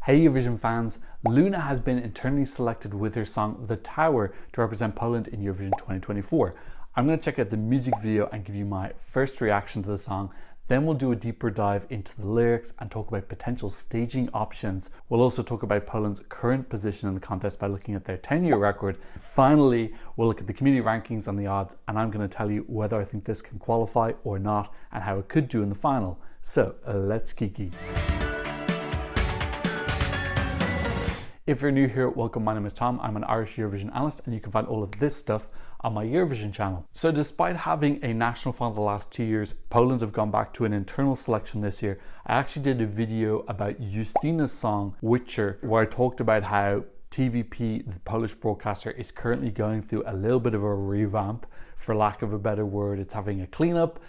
Hey Eurovision fans, Luna has been internally selected with her song The Tower to represent Poland in Eurovision 2024. I'm going to check out the music video and give you my first reaction to the song. Then we'll do a deeper dive into the lyrics and talk about potential staging options. We'll also talk about Poland's current position in the contest by looking at their 10-year record. Finally, we'll look at the community rankings and the odds, and I'm going to tell you whether I think this can qualify or not and how it could do in the final. So let's kiki. If you're new here, welcome. My name is Tom. I'm an Irish Eurovision analyst, and you can find all of this stuff on my Eurovision channel. So despite having a national final the last 2 years, Poland have gone back to an internal selection this year. I actually did a video about Justina's song Witcher, where I talked about how TVP, the Polish broadcaster, is currently going through a little bit of a revamp, for lack of a better word. It's having a cleanup,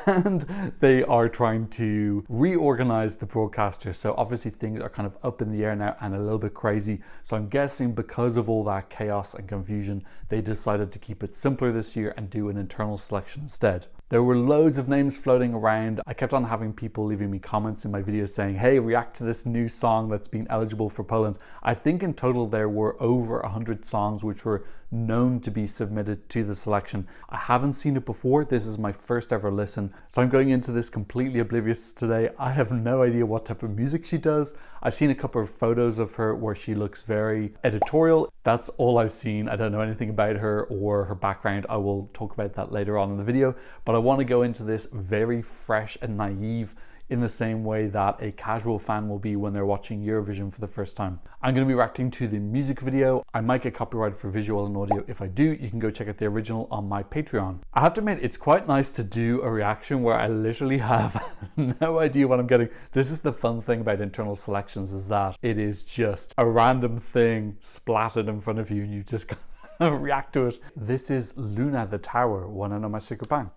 and they are trying to reorganize the broadcaster. So obviously things are kind of up in the air now and a little bit crazy. So I'm guessing because of all that chaos and confusion, they decided to keep it simpler this year and do an internal selection instead. There were loads of names floating around. I kept on having people leaving me comments in my videos saying, hey, react to this new song that's been eligible for Poland. I think in total there were over 100 songs which were known to be submitted to the selection. I haven't seen it before. This is my first ever listen. So I'm going into this completely oblivious today. I have no idea what type of music she does. I've seen a couple of photos of her where she looks very editorial. That's all I've seen. I don't know anything about her or her background. I will talk about that later on in the video, but I want to go into this very fresh and naive in the same way that a casual fan will be when they're watching Eurovision for the first time. I'm going to be reacting to the music video. I might get copyrighted for visual and audio. If I do, you can go check out the original on my Patreon. I have to admit, it's quite nice to do a reaction where I literally have no idea what I'm getting. This is the fun thing about internal selections, is that it is just a random thing splattered in front of you and you just react to it. This is Luna, The Tower. Wanna know my secret bang?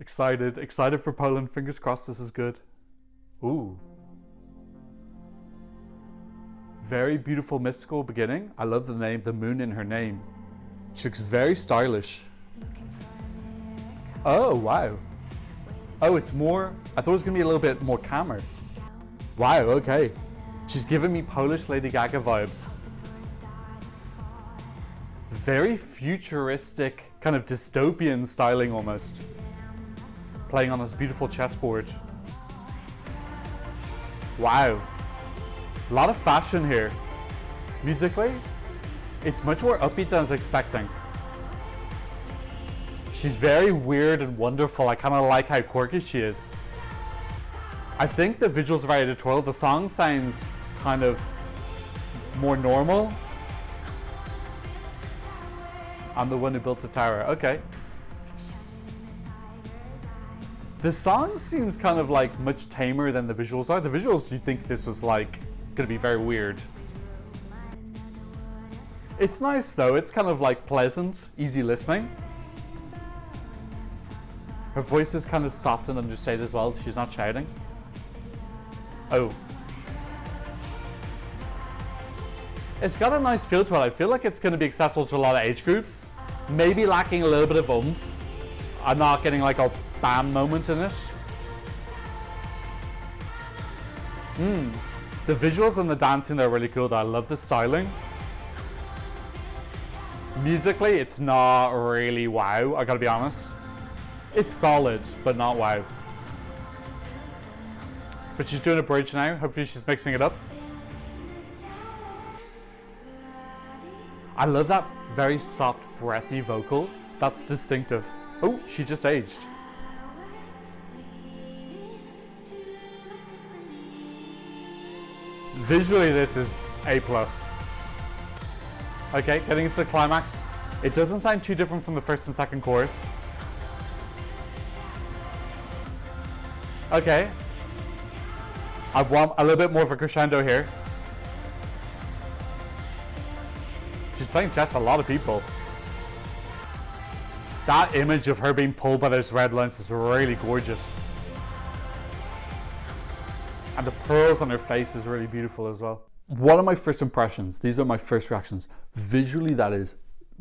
Excited for Poland. Fingers crossed this is good. Ooh. Very beautiful mystical beginning. I love the name, the moon in her name. She looks very stylish. Oh, wow. Oh, it's more, I thought it was gonna be a little bit more calmer. Wow, okay. She's giving me Polish Lady Gaga vibes. Very futuristic, kind of dystopian styling almost. Playing on this beautiful chessboard. Wow. A lot of fashion here. Musically, it's much more upbeat than I was expecting. She's very weird and wonderful. I kind of like how quirky she is. I think the visuals are very editorial. The song sounds kind of more normal. I'm the one who built the tower. Okay. The song seems kind of like much tamer than the visuals are. The visuals, you'd think this was like gonna be very weird. It's nice though. It's kind of like pleasant, easy listening. Her voice is kind of soft and understated as well. She's not shouting. Oh. It's got a nice feel to it. I feel like it's gonna be accessible to a lot of age groups. Maybe lacking a little bit of oomph. I'm not getting like a bam moment in it. The visuals and the dancing are really cool though. I love the styling. Musically, it's not really wow, I gotta be honest. It's solid, but not wow. But she's doing a bridge now. Hopefully she's mixing it up. I love that very soft, breathy vocal. That's distinctive. Oh, she just aged. Visually, this is A+. Okay, getting into the climax. It doesn't sound too different from the first and second chorus. Okay. I want a little bit more of a crescendo here. She's playing chess a lot of people. That image of her being pulled by those red lines is really gorgeous. And the pearls on her face is really beautiful as well. One of my first impressions, these are my first reactions. Visually, that is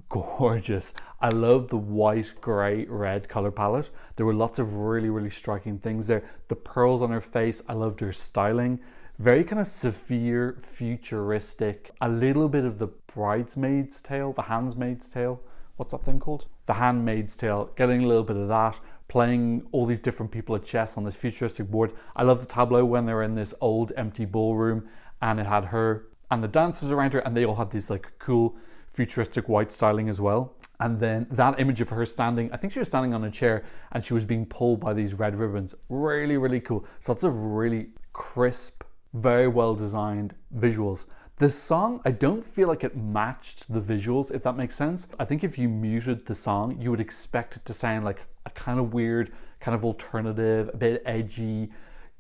gorgeous. I love the white, grey, red color palette. There were lots of really striking things there. The pearls on her face, I loved her styling. Very kind of severe, futuristic, a little bit of the Bridesmaid's Tale, the Handmaid's Tale. What's that thing called? The Handmaid's Tale, getting a little bit of that, playing all these different people at chess on this futuristic board. I love the tableau when they're in this old empty ballroom and it had her and the dancers around her and they all had this like cool futuristic white styling as well. And then that image of her standing, I think she was standing on a chair and she was being pulled by these red ribbons. Really, really cool. So lots of really crisp, very well designed visuals. The song, I don't feel like it matched the visuals, if that makes sense. I think if you muted the song, you would expect it to sound like a kind of weird, kind of alternative, a bit edgy,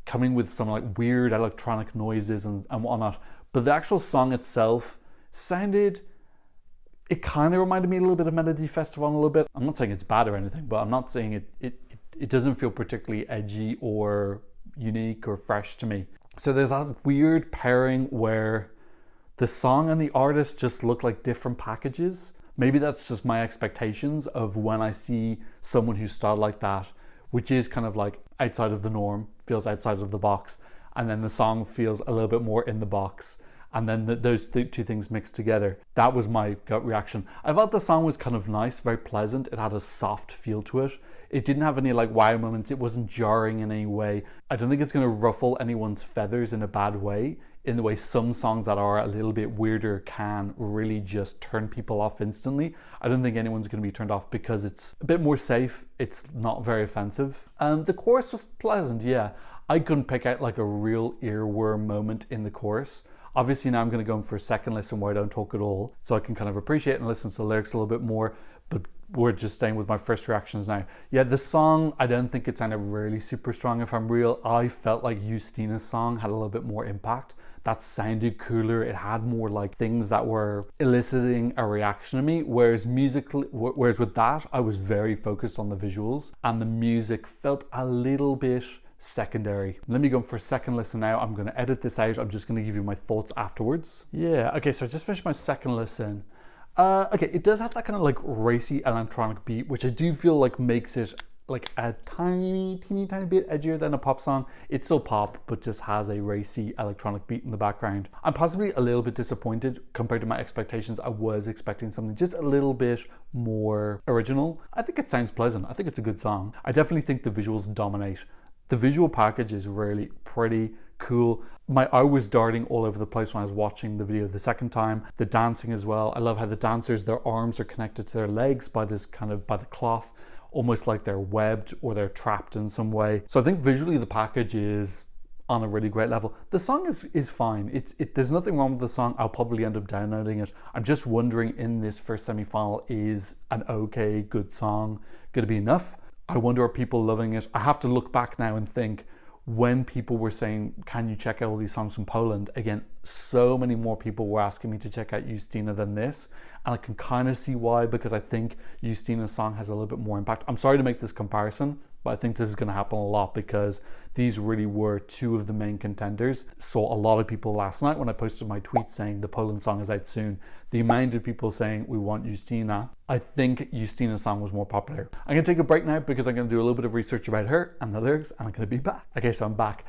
coming with some like weird electronic noises and whatnot. But the actual song itself sounded, it kind of reminded me a little bit of Melody Festival a little bit. I'm not saying it's bad or anything, but I'm not saying it doesn't feel particularly edgy or unique or fresh to me. So there's that weird pairing where the song and the artist just look like different packages. Maybe that's just my expectations of when I see someone who's styled like that, which is kind of like outside of the norm, feels outside of the box, and then the song feels a little bit more in the box, and then those two things mixed together. That was my gut reaction. I felt the song was kind of nice, very pleasant. It had a soft feel to it. It didn't have any like wow moments. It wasn't jarring in any way. I don't think it's going to ruffle anyone's feathers in a bad way, in the way some songs that are a little bit weirder can really just turn people off instantly. I don't think anyone's going to be turned off because it's a bit more safe. It's not very offensive. The chorus was pleasant, yeah. I couldn't pick out like a real earworm moment in the chorus. Obviously now I'm going to go in for a second listen where I don't talk at all, so I can kind of appreciate and listen to the lyrics a little bit more, but we're just staying with my first reactions now. Yeah, the song, I don't think it sounded really super strong if I'm real. I felt like Justina's song had a little bit more impact. That sounded cooler. It had more like things that were eliciting a reaction to me, whereas with that, I was very focused on the visuals and the music felt a little bit secondary. Let me go for a second listen now. I'm going to edit this out. I'm just going to give you my thoughts afterwards. Yeah, okay, so I just finished my second listen. Okay, it does have that kind of like racy electronic beat, which I do feel like makes it like a teeny bit edgier than a pop song. It's still pop, but just has a racy electronic beat in the background. I'm possibly a little bit disappointed compared to my expectations. I was expecting something just a little bit more original. I think it sounds pleasant. I think it's a good song. I definitely think the visuals dominate. The visual package is really pretty cool. My eye was darting all over the place when I was watching the video the second time. The dancing as well. I love how the dancers, their arms are connected to their legs by this kind of, by the cloth, almost like they're webbed or they're trapped in some way. So I think visually the package is on a really great level. The song is fine. There's nothing wrong with the song. I'll probably end up downloading it. I'm just wondering in this first semi-final, is an okay, good song going to be enough? I wonder, are people loving it? I have to look back now and think, when people were saying, can you check out all these songs from Poland? Again, so many more people were asking me to check out Justina than this. And I can kind of see why, because I think Justina's song has a little bit more impact. I'm sorry to make this comparison, but I think this is going to happen a lot because these really were two of the main contenders. Saw a lot of people last night when I posted my tweet saying the Poland song is out soon. The amount of people saying we want Justina, I think Justina's song was more popular. I'm going to take a break now because I'm going to do a little bit of research about her and the lyrics, and I'm going to be back. Okay, so I'm back.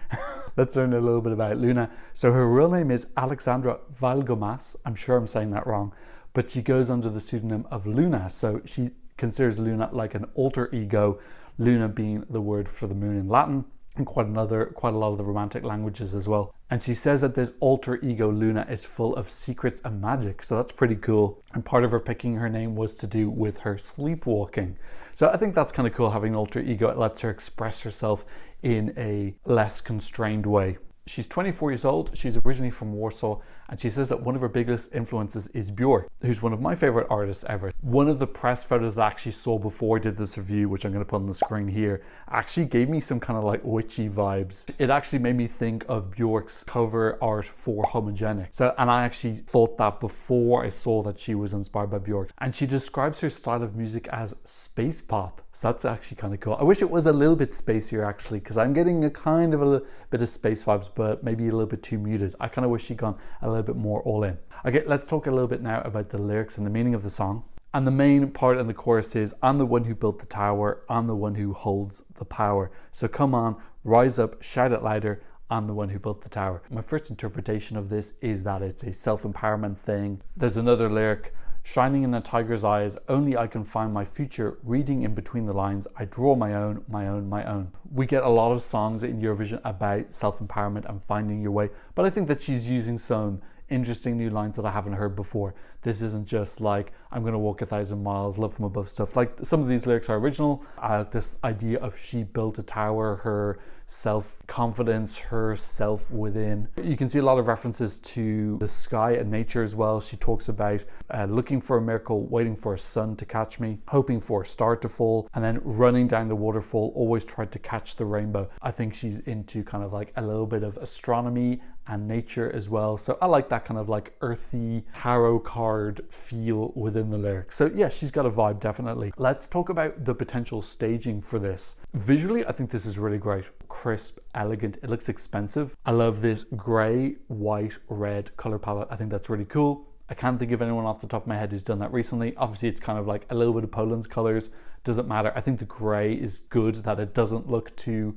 Let's learn a little bit about Luna. So her real name is Alexandra Valgomas. I'm sure I'm saying that wrong, but she goes under the pseudonym of Luna. So she considers Luna like an alter ego, Luna being the word for the moon in Latin, and quite a lot of the romantic languages as well. And she says that this alter ego Luna is full of secrets and magic, so that's pretty cool. And part of her picking her name was to do with her sleepwalking. So I think that's kind of cool, having an alter ego. It lets her express herself in a less constrained way. She's 24 years old, she's originally from Warsaw, and she says that one of her biggest influences is Björk, who's one of my favorite artists ever. One of the press photos that I actually saw before I did this review, which I'm going to put on the screen here, actually gave me some kind of like witchy vibes. It actually made me think of Björk's cover art for Homogenic. And I actually thought that before I saw that she was inspired by Björk. And she describes her style of music as space pop. So that's actually kind of cool. I wish it was a little bit spacier actually, because I'm getting a kind of a little bit of space vibes, but maybe a little bit too muted. I kind of wish she'd gone a little bit more all in. Okay, let's talk a little bit now about the lyrics and the meaning of the song. And the main part in the chorus is, I'm the one who built the tower, I'm the one who holds the power. So come on, rise up, shout it louder, I'm the one who built the tower. My first interpretation of this is that it's a self-empowerment thing. There's another lyric, shining in a tiger's eyes, only I can find my future, reading in between the lines, I draw my own, my own, my own. We get a lot of songs in Eurovision about self-empowerment and finding your way, but I think that she's using some interesting new lines that I haven't heard before. This isn't just like, I'm gonna walk 1,000 miles, love from above stuff. Like, some of these lyrics are original. This idea of she built a tower, her self-confidence, her self within. You can see a lot of references to the sky and nature as well. She talks about looking for a miracle, waiting for a sun to catch me, hoping for a star to fall, and then running down the waterfall, always tried to catch the rainbow. I think she's into kind of like a little bit of astronomy and nature as well. So I like that kind of like earthy tarot card feel within the lyrics. So yeah, she's got a vibe, definitely. Let's talk about the potential staging for this. Visually, I think this is really great. Crisp, elegant, it looks expensive. I love this gray, white, red color palette. I think that's really cool. I can't think of anyone off the top of my head who's done that recently. Obviously, it's kind of like a little bit of Poland's colors. Doesn't matter. I think the gray is good, that it doesn't look too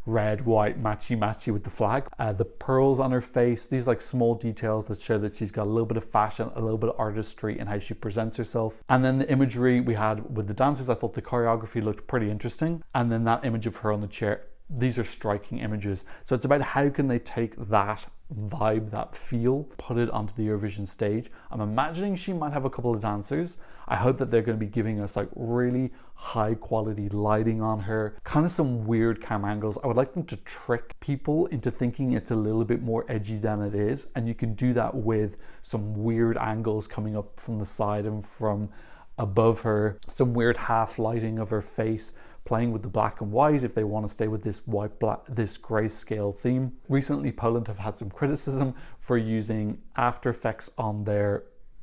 red, white, matchy with the flag. The pearls on her face, these like small details that show that she's got a little bit of fashion, a little bit of artistry in how she presents herself. And then the imagery we had with the dancers, I thought the choreography looked pretty interesting. And then that image of her on the chair, these are striking images. So it's about how can they take that vibe, that feel, put it onto the Eurovision stage. I'm imagining she might have a couple of dancers. I hope that they're going to be giving us like really high quality lighting on her, kind of some weird cam angles. I would like them to trick people into thinking it's a little bit more edgy than it is, and you can do that with some weird angles coming up from the side and from above her, some weird half lighting of her face, playing with the black and white if they want to stay with this this grayscale theme. Recently, Poland have had some criticism for using After Effects on their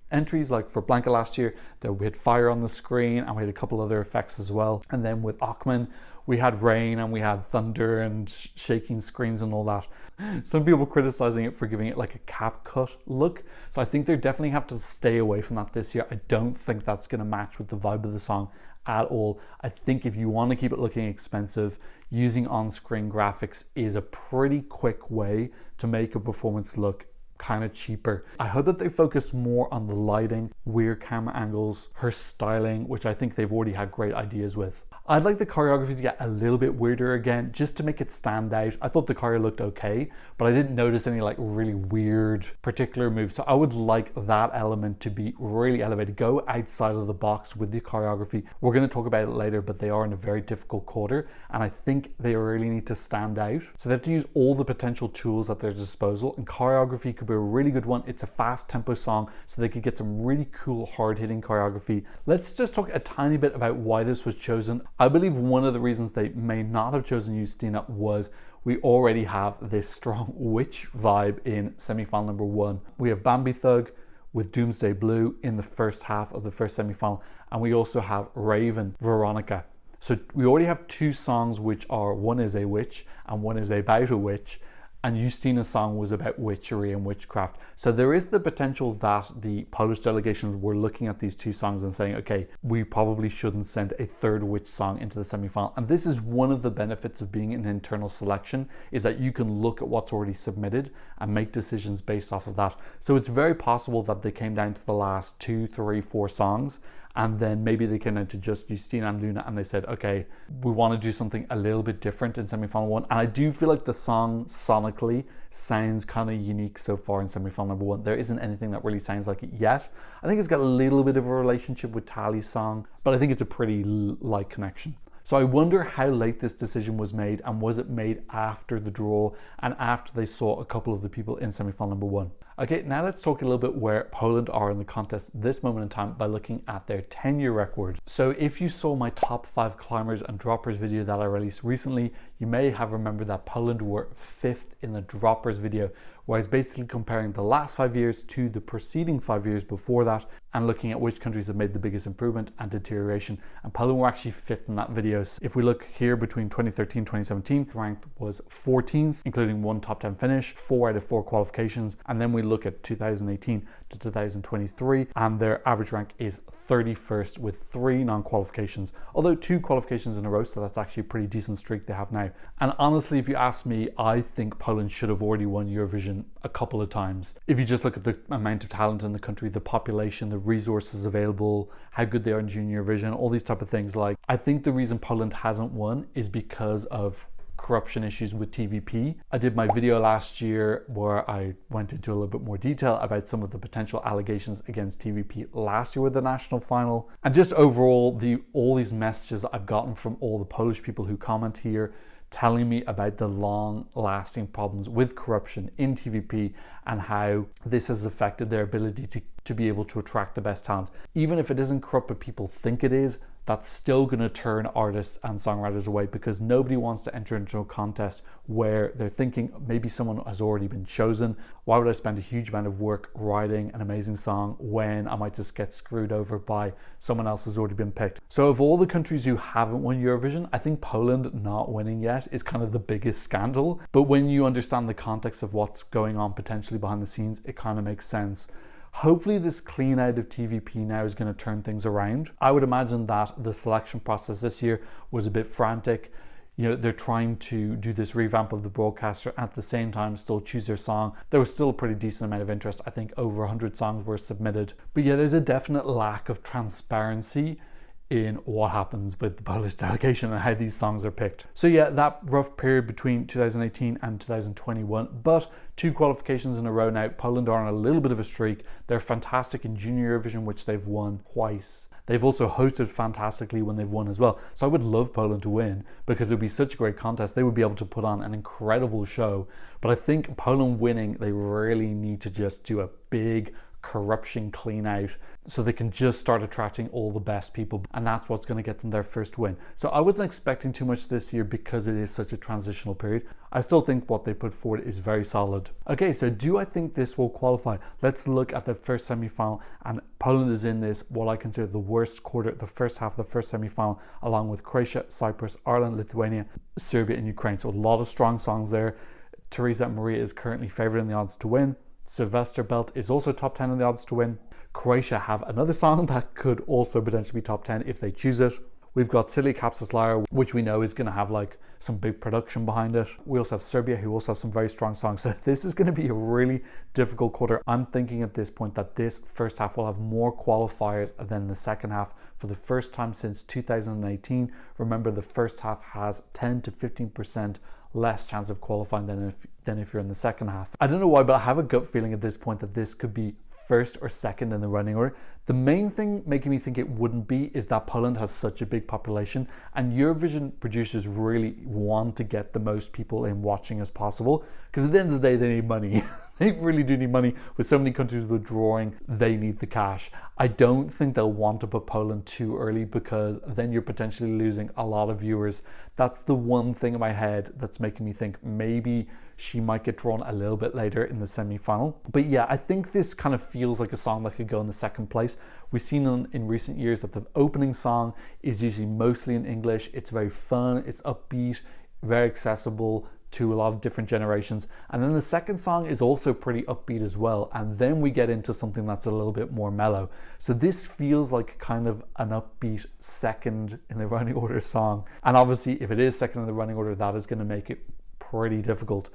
entries. Like for Blanca last year, we had fire on the screen and we had a couple other effects as well. And then with Ochman, we had rain and we had thunder and shaking screens and all that. Some people criticizing it for giving it like a cap cut look. So I think they definitely have to stay away from that this year. I don't think that's going to match with the vibe of the song at all. I think if you want to keep it looking expensive, using on-screen graphics is a pretty quick way to make a performance look kind of cheaper. I hope that they focus more on the lighting, weird camera angles, her styling, which I think they've already had great ideas with. I'd like the choreography to get a little bit weirder again, just to make it stand out. I thought the choreo looked okay, but I didn't notice any like really weird particular moves. So I would like that element to be really elevated. Go outside of the box with the choreography. We're going to talk about it later, but they are in a very difficult quarter, and I think they really need to stand out. So they have to use all the potential tools at their disposal, and choreography could be a really good one. It's a fast tempo song, so they could get some really cool hard-hitting choreography. Let's just talk a tiny bit about why this was chosen. I believe one of the reasons they may not have chosen Justyna was we already have this strong witch vibe in semi-final number 1. We have Bambi Thug with Doomsday Blue in the first half of the first semi-final, and we also have Raven, Veronica. So we already have two songs which are, one is a witch and one is about a witch, and Justyna's song was about witchery and witchcraft. So there is the potential that the Polish delegations were looking at these two songs and saying, okay, we probably shouldn't send a third witch song into the semi-final. And this is one of the benefits of being an internal selection, is that you can look at what's already submitted and make decisions based off of that. So it's very possible that they came down to the last 2, 3, 4 songs, and then maybe they came down to just Justyna and Luna and they said, okay, we want to do something a little bit different in semi-final 1. And I do feel like the song sonically sounds kind of unique so far in semi-final number 1. There isn't anything that really sounds like it yet. I think it's got a little bit of a relationship with Tali's song, but I think it's a pretty light connection. So I wonder how late this decision was made, and was it made after the draw and after they saw a couple of the people in semi-final number 1. Okay, now let's talk a little bit where Poland are in the contest this moment in time by looking at their 10-year record. So if you saw my top 5 climbers and droppers video that I released recently, you may have remembered that Poland were 5th in the droppers video, where I was basically comparing the last 5 years to the preceding 5 years before that and looking at which countries have made the biggest improvement and deterioration. And Poland were actually 5th in that video. So if we look here between 2013 and 2017, ranked was 14th, including 1 top 10 finish, 4 out of 4 qualifications. And then we look at 2018 to 2023, and their average rank is 31st with 3 non-qualifications, although 2 qualifications in a row, so that's actually a pretty decent streak they have now. And honestly, if you ask me, I think Poland should have already won Eurovision a couple of times. If you just look at the amount of talent in the country, the population, the resources available, how good they are in Junior Eurovision, all these type of things. Like, I think the reason Poland hasn't won is because of corruption issues with TVP. I did my video last year where I went into a little bit more detail about some of the potential allegations against TVP last year with the national final. And just overall, all these messages I've gotten from all the Polish people who comment here, telling me about the long-lasting problems with corruption in TVP and how this has affected their ability to be able to attract the best talent. Even if it isn't corrupt but people think it is, that's still going to turn artists and songwriters away, because nobody wants to enter into a contest where they're thinking maybe someone has already been chosen. Why would I spend a huge amount of work writing an amazing song when I might just get screwed over by someone else who's already been picked? So of all the countries who haven't won Eurovision, I think Poland not winning yet is kind of the biggest scandal. But when you understand the context of what's going on potentially behind the scenes, it kind of makes sense. Hopefully this clean out of TVP now is going to turn things around. I would imagine that the selection process this year was a bit frantic. You know, they're trying to do this revamp of the broadcaster at the same time still choose their song. There was still a pretty decent amount of interest. I think over 100 songs were submitted. But yeah, there's a definite lack of transparency in what happens with the Polish delegation and how these songs are picked. So yeah, that rough period between 2018 and 2021, but 2 qualifications in a row now. Poland are on a little bit of a streak. They're fantastic in Junior Eurovision, which they've won twice. They've also hosted fantastically when they've won as well. So I would love Poland to win, because it would be such a great contest. They would be able to put on an incredible show. But I think Poland winning, they really need to just do a big corruption clean out so they can just start attracting all the best people, and that's what's going to get them their first win. So I wasn't expecting too much this year because it is such a transitional period. I still think what they put forward is very solid. Okay, so do I think this will qualify? Let's look at the first semi-final, and Poland is in this, what I consider the worst quarter, the first half of the first semi-final, along with Croatia, Cyprus, Ireland, Lithuania, Serbia and Ukraine. So a lot of strong songs there. Teresa Maria is currently favoured in the odds to win. Sylvester Belt is also top 10 in the odds to win. Croatia have another song that could also potentially be top 10 if they choose it. We've got Silly Capsus Lyre, which we know is going to have like some big production behind it. We also have Serbia, who also have some very strong songs. So this is going to be a really difficult quarter. I'm thinking at this point that this first half will have more qualifiers than the second half for the first time since 2018. Remember, the first half has 10 to 15% less chance of qualifying than if you're in the second half. I don't know why, but I have a gut feeling at this point that this could be first or second in the running order. The main thing making me think it wouldn't be is that Poland has such a big population, and Eurovision producers really want to get the most people in watching as possible, because at the end of the day they need money. They really do need money. With so many countries withdrawing, they need the cash. I don't think they'll want to put Poland too early, because then you're potentially losing a lot of viewers. That's the one thing in my head that's making me think maybe she might get drawn a little bit later in the semi-final. But yeah, I think this kind of feels like a song that could go in the second place. We've seen in recent years that the opening song is usually mostly in English. It's very fun, it's upbeat, very accessible to a lot of different generations. And then the second song is also pretty upbeat as well. And then we get into something that's a little bit more mellow. So this feels like kind of an upbeat second in the running order song. And obviously, if it is second in the running order, that is going to make it pretty difficult.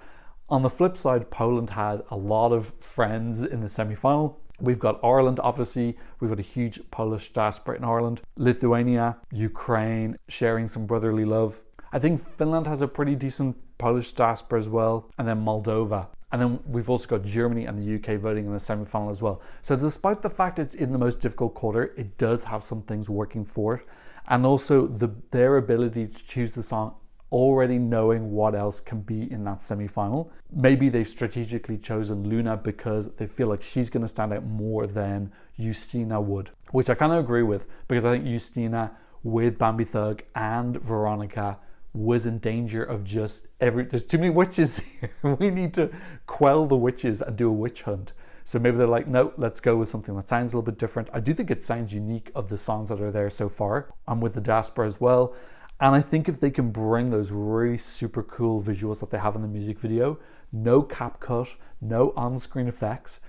On the flip side, Poland has a lot of friends in the semi-final. We've got Ireland, obviously. We've got a huge Polish diaspora in Ireland. Lithuania, Ukraine, sharing some brotherly love. I think Finland has a pretty decent Polish diaspora as well. And then Moldova. And then we've also got Germany and the UK voting in the semi-final as well. So despite the fact it's in the most difficult quarter, it does have some things working for it. And also their ability to choose the song already knowing what else can be in that semi-final. Maybe they've strategically chosen Luna because they feel like she's going to stand out more than Justyna would, which I kind of agree with, because I think Justyna with Bambi Thug and Veronica was in danger of just there's too many witches here. We need to quell the witches and do a witch hunt. So maybe they're like, no, let's go with something that sounds a little bit different. I do think it sounds unique of the songs that are there so far. I'm with the Diaspora as well. And I think if they can bring those really super cool visuals that they have in the music video, no cap cut, no on-screen effects,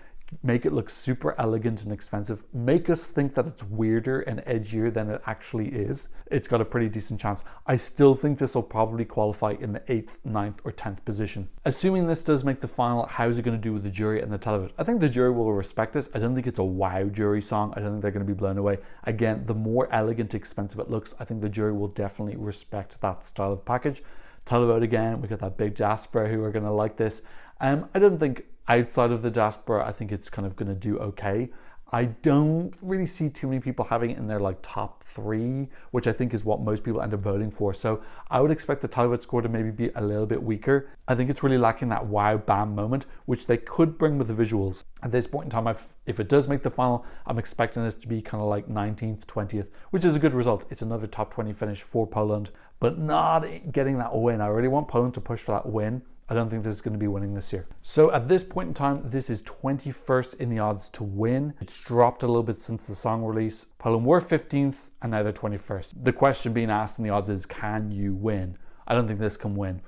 make it look super elegant and expensive, make us think that it's weirder and edgier than it actually is, it's got a pretty decent chance. I still think this will probably qualify in the 8th, 9th or 10th position. Assuming this does make the final, how's it going to do with the jury and the Televote? I think the jury will respect this. I don't think it's a wow jury song. I don't think they're going to be blown away. Again, the more elegant, expensive it looks, I think the jury will definitely respect that style of package. Televote again, we got that big Diaspora who are going to like this. I don't think outside of the Diaspora, I think it's kind of going to do okay. I don't really see too many people having it in their like top 3, which I think is what most people end up voting for. So I would expect the Televote score to maybe be a little bit weaker. I think it's really lacking that wow bam moment, which they could bring with the visuals. At this point in time, if it does make the final, I'm expecting this to be kind of like 19th, 20th, which is a good result. It's another top 20 finish for Poland, but not getting that win. I really want Poland to push for that win. I don't think this is going to be winning this year. So at this point in time, this is 21st in the odds to win. It's dropped a little bit since the song release. Poland were 15th and now they're 21st. The question being asked in the odds is, can you win? I don't think this can win,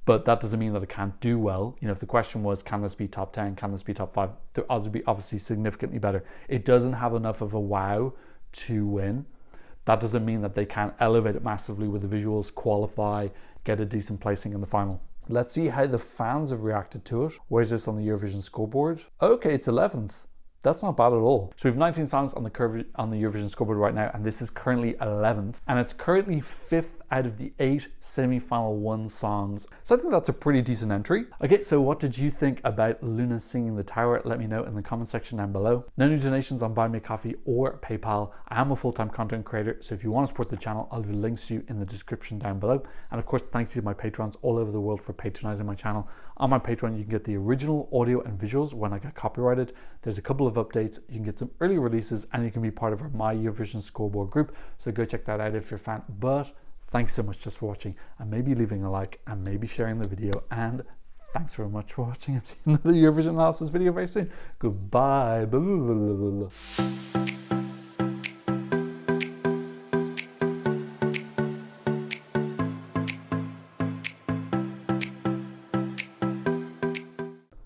but that doesn't mean that it can't do well. You know, if the question was, can this be top 10? Can this be top 5? The odds would be obviously significantly better. It doesn't have enough of a wow to win. That doesn't mean that they can't elevate it massively with the visuals, qualify, get a decent placing in the final. Let's see how the fans have reacted to it. Where's this on the Eurovision scoreboard? Okay, it's 11th. That's not bad at all. So we have 19 songs on the Eurovision scoreboard right now, and this is currently 11th, and it's currently 5th out of the 8 semi-final 1 songs. So I think that's a pretty decent entry. Okay, so what did you think about Luna singing The Tower? Let me know in the comment section down below. No new donations on Buy Me a Coffee or PayPal. I am a full-time content creator, so if you want to support the channel, I'll leave links to you in the description down below. And of course, thanks to my patrons all over the world for patronizing my channel. On my Patreon, you can get the original audio and visuals when I get copyrighted. There's a couple of updates, you can get some early releases, and you can be part of our My Eurovision Scoreboard group. So go check that out if you're a fan. But thanks so much just for watching, and maybe leaving a like and maybe sharing the video. And thanks very much for watching. I'll see you in another Eurovision analysis video very soon. Goodbye. Blah, blah, blah, blah, blah.